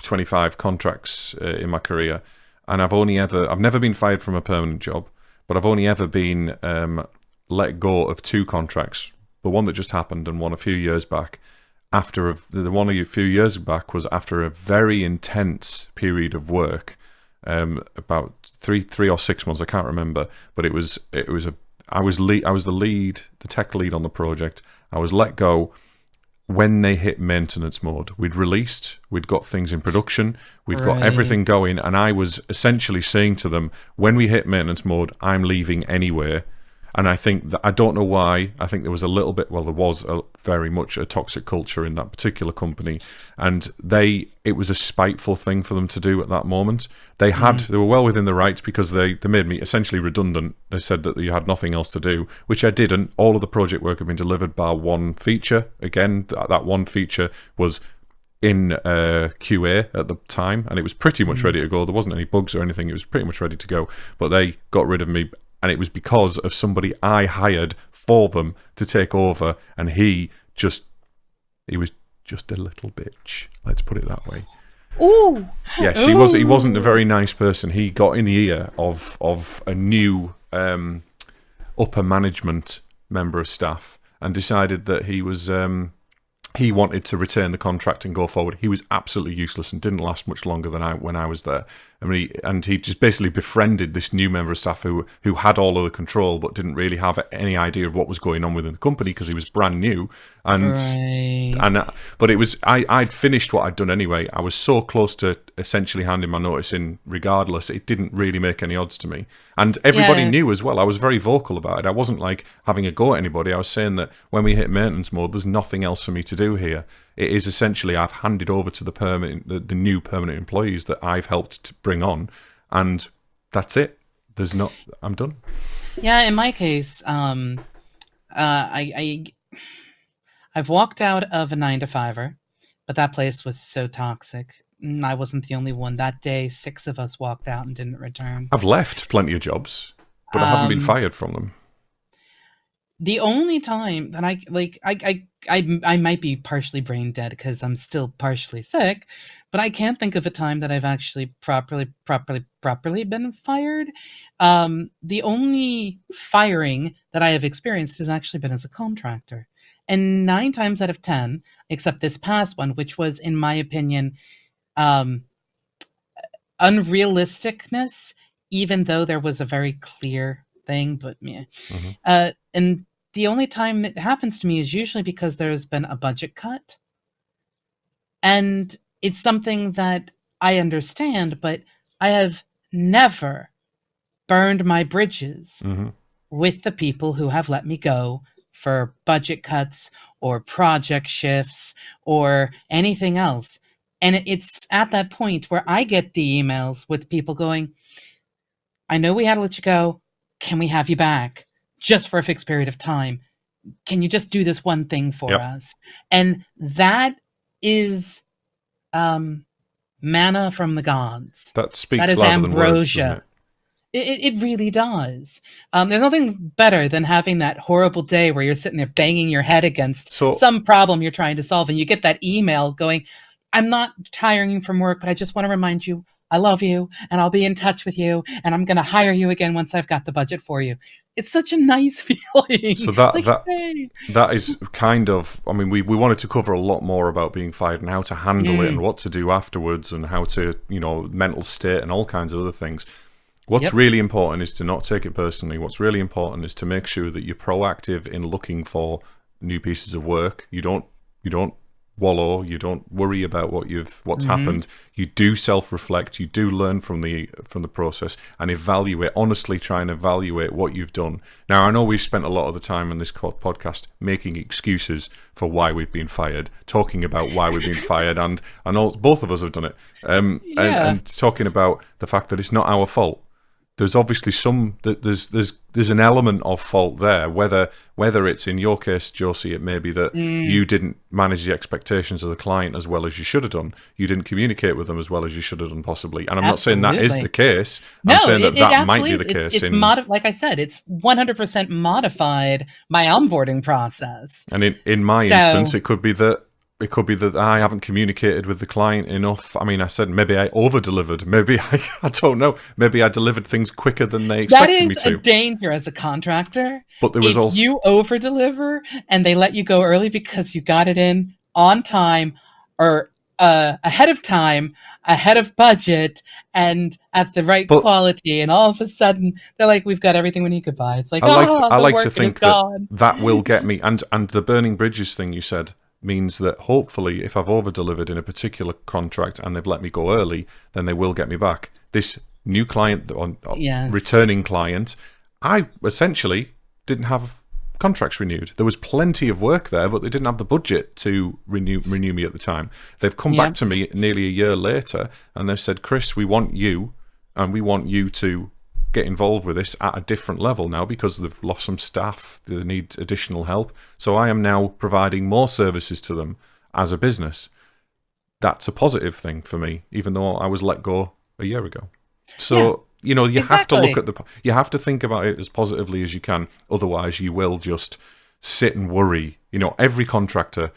25 contracts in my career, and I've never been fired from a permanent job, but I've only ever been let go of 2 contracts. The one that just happened and one a few years back. The one a few years back was after a very intense period of work, about three or 6 months, I can't remember, but I was the tech lead on the project. I was let go when they hit maintenance mode. We'd got things in production, we'd got everything going, and I was essentially saying to them, when we hit maintenance mode, I'm leaving anyway. And I think that, I don't know why, I think there was there was very much a toxic culture in that particular company, and it was a spiteful thing for them to do at that moment. They were well within the rights, because they made me essentially redundant. They said that you had nothing else to do, which I didn't. All of the project work had been delivered by one feature. Again, that one feature was in QA at the time, and it was pretty much ready to go. There wasn't any bugs or anything. It was pretty much ready to go, but they got rid of me. And it was because of somebody I hired for them to take over, and he was just a little bitch. Let's put it that way. Ooh. Yes, he wasn't a very nice person. He got in the ear of a new upper management member of staff and decided that he wanted to retain the contract and go forward. He was absolutely useless and didn't last much longer than when I was there. I mean, he just basically befriended this new member of staff who had all of the control, but didn't really have any idea of what was going on within the company, because he was brand new. But it was I'd finished what I'd done anyway. I was so close to essentially handing my notice in. Regardless, it didn't really make any odds to me, and everybody knew as well. I was very vocal about it. I wasn't like having a go at anybody. I was saying that when we hit maintenance mode, there's nothing else for me to do here. It is essentially, I've handed over to the new permanent employees that I've helped to bring on, and that's it. I'm done. Yeah, in my case, I've walked out of a 9-to-5er, but that place was so toxic. I wasn't the only one. That day, 6 of us walked out and didn't return. I've left plenty of jobs, but I haven't been fired from them. The only time that I might be partially brain dead because I'm still partially sick, but I can't think of a time that I've actually properly been fired. The only firing that I have experienced has actually been as a contractor. And 9 times out of 10, except this past one, which was, in my opinion, unrealisticness, even though there was a very clear thing, but yeah. And the only time it happens to me is usually because there's been a budget cut. And it's something that I understand, but I have never burned my bridges with the people who have let me go for budget cuts or project shifts or anything else. And it's at that point where I get the emails with people going, I know we had to let you go. Can we have you back just for a fixed period of time? Can you just do this one thing for us? And that is manna from the gods. That speaks that is louder ambrosia. Than words, doesn't it? It really does. There's nothing better than having that horrible day where you're sitting there banging your head against some problem you're trying to solve, and you get that email going, I'm not hiring you from work, but I just want to remind you I love you, and I'll be in touch with you, and I'm going to hire you again once I've got the budget for you. It's such a nice feeling. So that is kind of, I mean, we wanted to cover a lot more about being fired and how to handle it and what to do afterwards and how to, mental state and all kinds of other things. What's really important is to not take it personally. What's really important is to make sure that you're proactive in looking for new pieces of work. You don't wallow, you don't worry about what's happened. You do self-reflect, you do learn from the process and evaluate, honestly try and evaluate what you've done. Now, I know we've spent a lot of the time on this podcast making excuses for why we've been fired, talking about why we've been fired, and both of us have done it, and talking about the fact that it's not our fault. There's obviously there's an element of fault there. Whether it's in your case, Josey, it may be that you didn't manage the expectations of the client as well as you should have done. You didn't communicate with them as well as you should have done, possibly. And I'm not saying that is the case. I'm saying that might be the case. It's like I said, it's 100% modified my onboarding process. And in my instance, it could be that I haven't communicated with the client enough. I mean, I said maybe I over-delivered. Maybe I don't know. Maybe I delivered things quicker than they expected me to. That is a danger as a contractor. But there was also, you over-deliver and they let you go early because you got it in on time or ahead of time, ahead of budget, and at the right quality, and all of a sudden they're like, "We've got everything we need. Goodbye." It's like, I like to think that will get me. And the burning bridges thing you said means that hopefully if I've over-delivered in a particular contract and they've let me go early, then they will get me back. This new client, returning client, I essentially didn't have contracts renewed. There was plenty of work there, but they didn't have the budget to renew me at the time. They've come back to me nearly a year later and they've said, "Chris, we want you, and we want you to get involved with this at a different level now because they've lost some staff, they need additional help. So I am now providing more services to them as a business." That's a positive thing for me, even though I was let go a year ago. So, you have to look at you have to think about it as positively as you can. Otherwise, you will just sit and worry. Every contractor,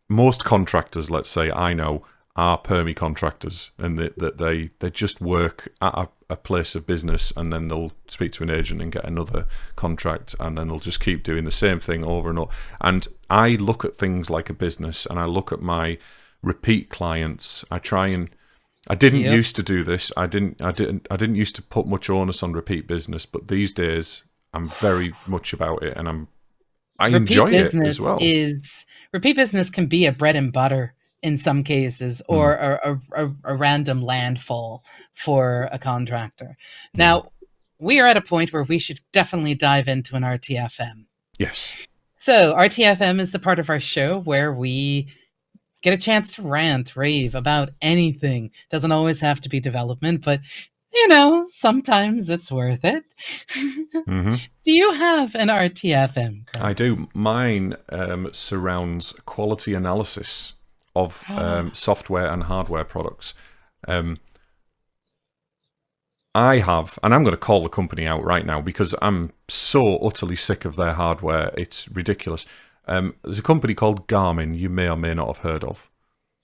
most contractors, let's say, I know, are permy contractors, and that they just work at a place of business, and then they'll speak to an agent and get another contract, and then they'll just keep doing the same thing over and over. And I look at things like a business, and I look at my repeat clients. I didn't used to do this. I didn't used to put much onus on repeat business, but these days I'm very much about it, and I enjoy it as well. Repeat business can be a bread and butter in some cases, or a random landfall for a contractor. Now, we are at a point where we should definitely dive into an RTFM. Yes. So RTFM is the part of our show where we get a chance to rant, rave about anything. Doesn't always have to be development, but sometimes it's worth it. Do you have an RTFM, Chris? I do. Mine surrounds quality analysis of software and hardware products. I have, and I'm going to call the company out right now because I'm so utterly sick of their hardware. It's ridiculous. There's a company called Garmin you may or may not have heard of.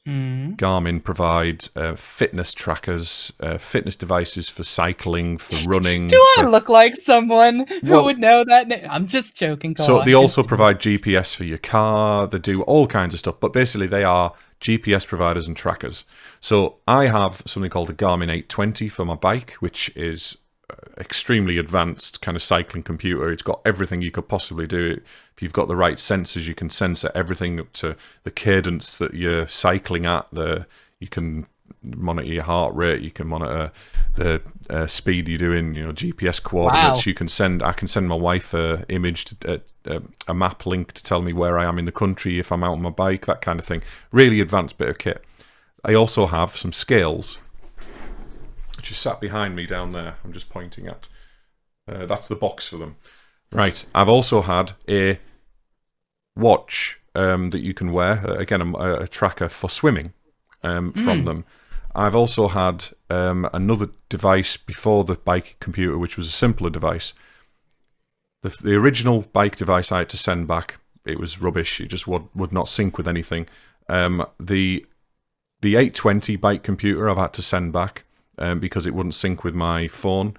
Garmin provides fitness trackers, fitness devices for cycling, for running. Do I look like someone who would know that name? I'm just joking. They also provide GPS for your car. They do all kinds of stuff, but basically they are GPS providers and trackers. So I have something called a Garmin 820 for my bike, which is extremely advanced kind of cycling computer. It's got everything you could possibly do. If you've got the right sensors, you can sensor everything up to the cadence that you're cycling at. You can monitor your heart rate. You can monitor the speed you're doing. GPS coordinates. Wow. I can send my wife a image, a map link to tell me where I am in the country if I'm out on my bike. That kind of thing. Really advanced bit of kit. I also have some scales, which is sat behind me down there. I'm just pointing at. That's the box for them. Right. I've also had a watch that you can wear. Again, a tracker for swimming from them. I've also had another device before the bike computer, which was a simpler device. The original bike device I had to send back. It was rubbish. It just would not sync with anything. The 820 bike computer I've had to send back. Because it wouldn't sync with my phone.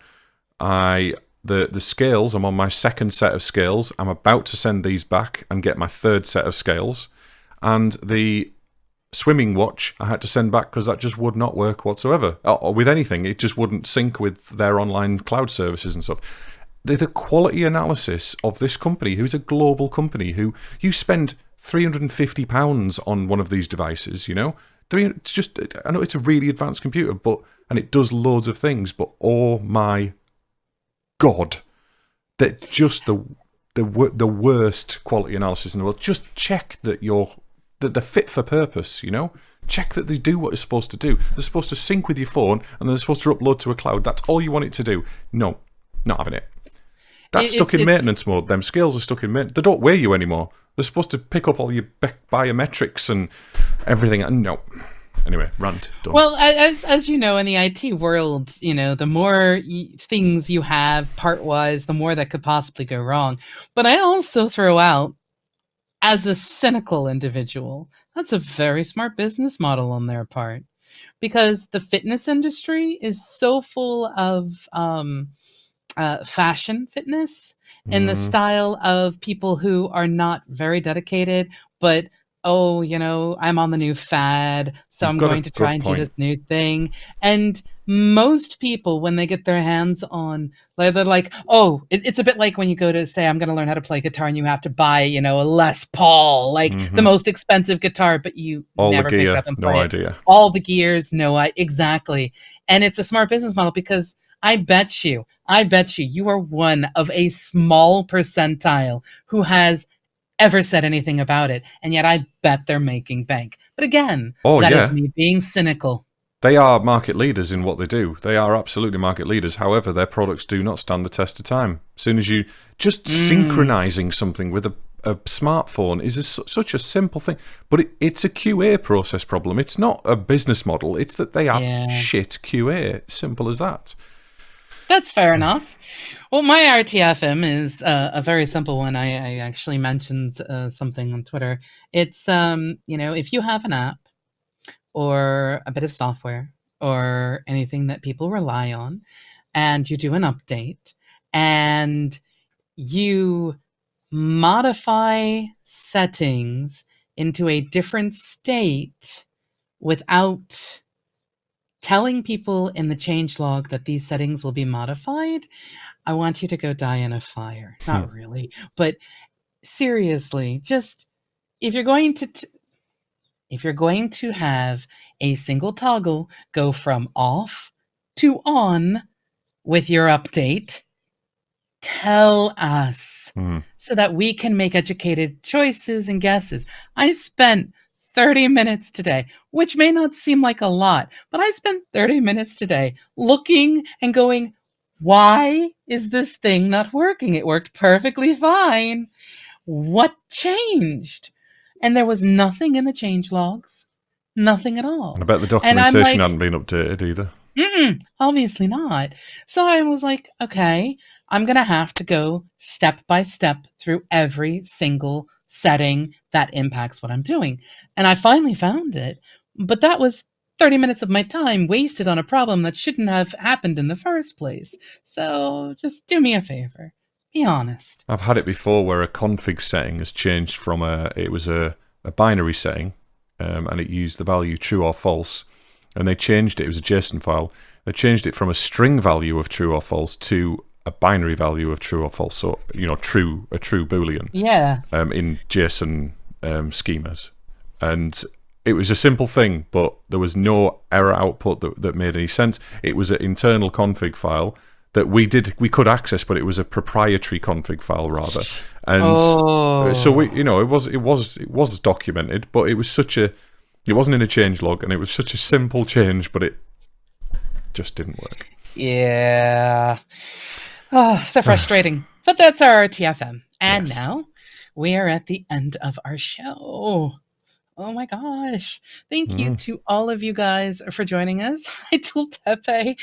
The scales, I'm on my second set of scales. I'm about to send these back and get my third set of scales. And the swimming watch I had to send back because that just would not work whatsoever. Or with anything, it just wouldn't sync with their online cloud services and stuff. The quality analysis of this company, who's a global company, who you spend £350 on one of these devices, you know? It's just, I know it's a really advanced computer, and it does loads of things, but oh my God, that just the worst quality analysis in the world. Just check that that they're fit for purpose, you know? Check that they do what it's supposed to do. They're supposed to sync with your phone, and then they're supposed to upload to a cloud. That's all you want it to do. No, not having it. That's stuck in maintenance mode. Them scales are stuck in maintenance. They don't weigh you anymore. They're supposed to pick up all your biometrics and everything. And no. Anyway, rant. Done. Well, as you know, in the IT world, you know, the more things you have part-wise, the more that could possibly go wrong. But I also throw out, as a cynical individual, that's a very smart business model on their part, because the fitness industry is so full of fashion fitness in the style of people who are not very dedicated, but you know, I'm on the new fad, so I'm going to try and do this new thing. And most people, when they get their hands on, they're like, oh, it's a bit like when you go to say, I'm going to learn how to play guitar, and you have to buy, you know, a Les Paul, like the most expensive guitar, but you never pick it up and play it. All the gears, exactly. And it's a smart business model, because I bet you you are one of a small percentile who has ever said anything about it, and yet I bet they're making bank. But again, that is me being cynical. They are market leaders in what they do. They are absolutely market leaders. However, their products do not stand the test of time. As soon as you just synchronizing something with a smartphone is such a simple thing, but it's a QA process problem. It's not a business model. It's that they have shit QA. Simple as that. That's fair enough. Well, my RTFM is a very simple one. I actually mentioned something on Twitter. It's, you know, if you have an app or a bit of software or anything that people rely on, and you do an update and you modify settings into a different state without telling people in the changelog that these settings will be modified, I want you to go die in a fire. Not really, but seriously, just if you're going to have a single toggle go from off to on with your update, tell us so that we can make educated choices and guesses. I spent 30 minutes today, which may not seem like a lot, but I spent 30 minutes today looking and going, why is this thing not working? It worked perfectly fine. What changed? And there was nothing in the change logs. Nothing at all. I bet the documentation hadn't been updated either. Obviously not. So I was like, okay, I'm going to have to go step by step through every single setting that impacts what I'm doing. And I finally found it. But that was 30 minutes of my time wasted on a problem that shouldn't have happened in the first place. So just do me a favor. Be honest. I've had it before where a config setting has changed from it was a binary setting, and it used the value true or false. And they changed it. It was a JSON file. They changed it from a string value of true or false to a binary value of true or false. So, you know, a true Boolean. Yeah. In JSON schemas. And it was a simple thing, but there was no error output that made any sense. It was an internal config file that we could access, but it was a proprietary config file rather. And so we, you know, it was documented, but it was it wasn't in a change log, and it was such a simple change, but it just didn't work. Yeah. Oh, so frustrating. But that's our RTFM. And now we are at the end of our show. Oh my gosh. Thank you to all of you guys for joining us. Hi, Tultepe.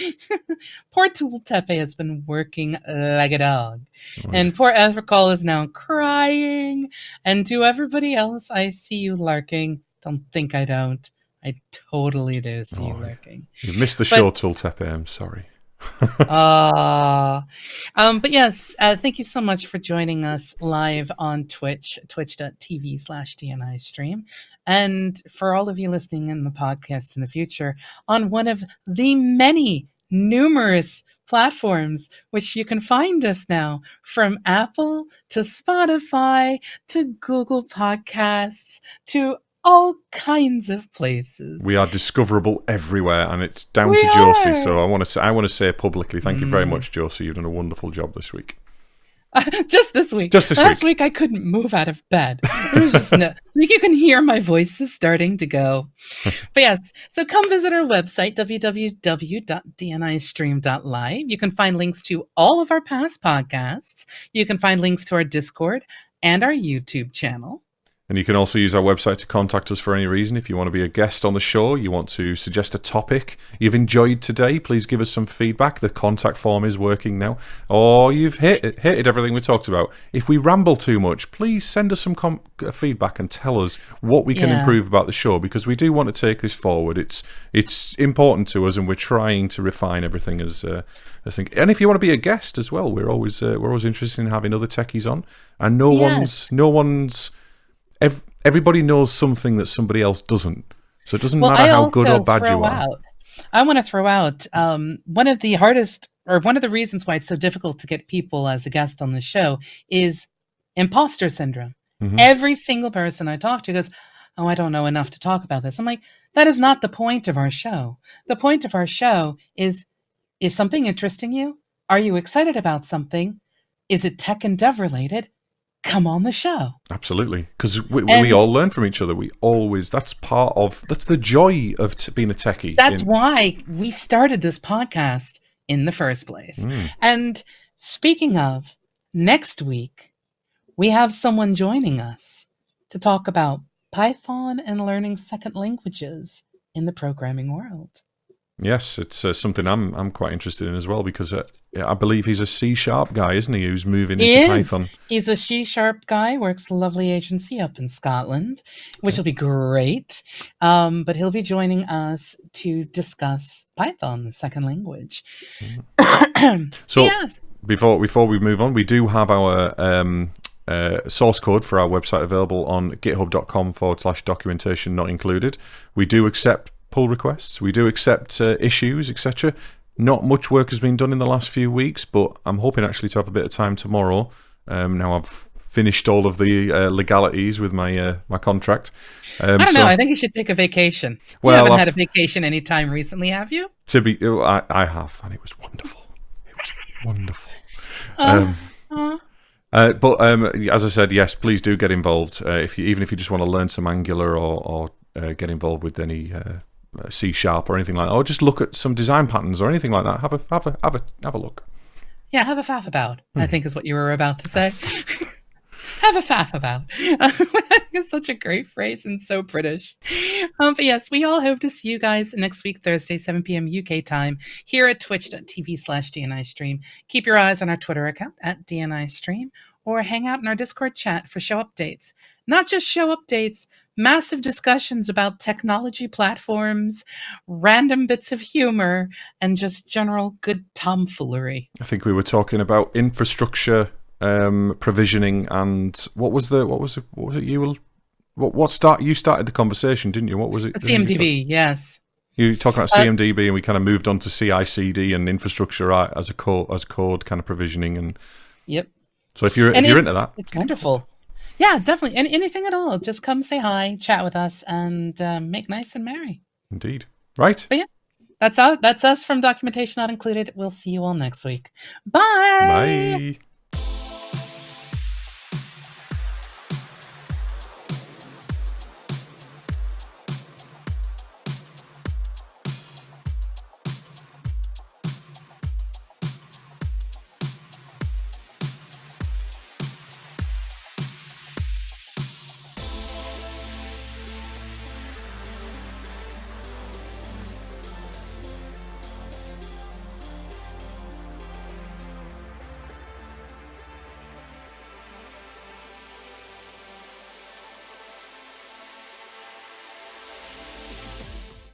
Poor Tultepe has been working like a dog. And poor Evercall is now crying. And to everybody else, I see you lurking. Don't think I don't. I totally do see you lurking. You've missed the show, Tultepe. I'm sorry. But yes, thank you so much for joining us live on Twitch, twitch.tv/DNI stream. And for all of you listening in the podcast in the future on one of the many numerous platforms, which you can find us now from Apple to Spotify to Google Podcasts to all kinds of places. We are discoverable everywhere, and it's down We to Josey. are. So I want to say publicly, thank you very much, Josey. You've done a wonderful job this week. Just this week. Last week I couldn't move out of bed. It was just like you can hear my voice is starting to go. But yes, so come visit our website, www.dnistream.live. You can find links to all of our past podcasts. You can find links to our Discord and our YouTube channel. And you can also use our website to contact us for any reason. If you want to be a guest on the show, you want to suggest a topic you've enjoyed today, please give us some feedback. The contact form is working now. Or you've hated everything we talked about. If we ramble too much, please send us some feedback and tell us what we can improve about the show, because we do want to take this forward. It's important to us, and we're trying to refine everything as thing. And if you want to be a guest as well, we're always interested in having other techies on. And no one's everybody knows something that somebody else doesn't, so it doesn't matter how good or bad you are. I want to throw out one of the hardest, or one of the reasons why it's so difficult to get people as a guest on the show is imposter syndrome. Every single person I talk to goes, "Oh, I don't know enough to talk about this." I'm like, that is not the point of our show. The point of our show is something interesting you? Are you excited about something? Is it tech and dev related? Come on the show. Absolutely, because we all learn from each other. That's the joy of being a techie. That's why we started this podcast in the first place. And speaking of, next week we have someone joining us to talk about Python and learning second languages in the programming world. Yes, it's something I'm quite interested in as well, because I believe he's a C# guy, isn't he, who's moving into Python. He's a C# guy, works a lovely agency up in Scotland, which will be great. But he'll be joining us to discuss Python, the second language. So yes. Before we move on, we do have our source code for our website available on github.com/documentation not included. We do accept pull requests, we do accept issues, etc. Not much work has been done in the last few weeks, but I'm hoping actually to have a bit of time tomorrow. Now I've finished all of the legalities with my my contract. I don't know. I think you should take a vacation. You haven't had a vacation anytime recently, have you? I have, and it was wonderful. It was wonderful. But as I said, yes, please do get involved. Even if you just want to learn some Angular or get involved with any C# or anything like that, or just look at some design patterns or anything like that. Have a look. Yeah, have a faff about. I think is what you were about to say. Have a faff about. I think it's such a great phrase and so British. But yes, we all hope to see you guys next week, Thursday, 7 p.m. UK time, here at twitch.tv/DNIstream. Keep your eyes on our Twitter account at DNIstream, or hang out in our Discord chat for show updates. Not just show updates, massive discussions about technology platforms, random bits of humor, and just general good tomfoolery. I think we were talking about infrastructure provisioning, and you started the conversation, didn't you? What was it? CMDB, yes. You were talking about CMDB, and we kind of moved on to CI/CD and infrastructure as code kind of provisioning, and yep. So if you're into that, it's wonderful. Yeah, definitely. Anything at all. Just come say hi, chat with us, and make nice and merry. Indeed. Right. But yeah, that's us from Documentation Not Included. We'll see you all next week. Bye. Bye.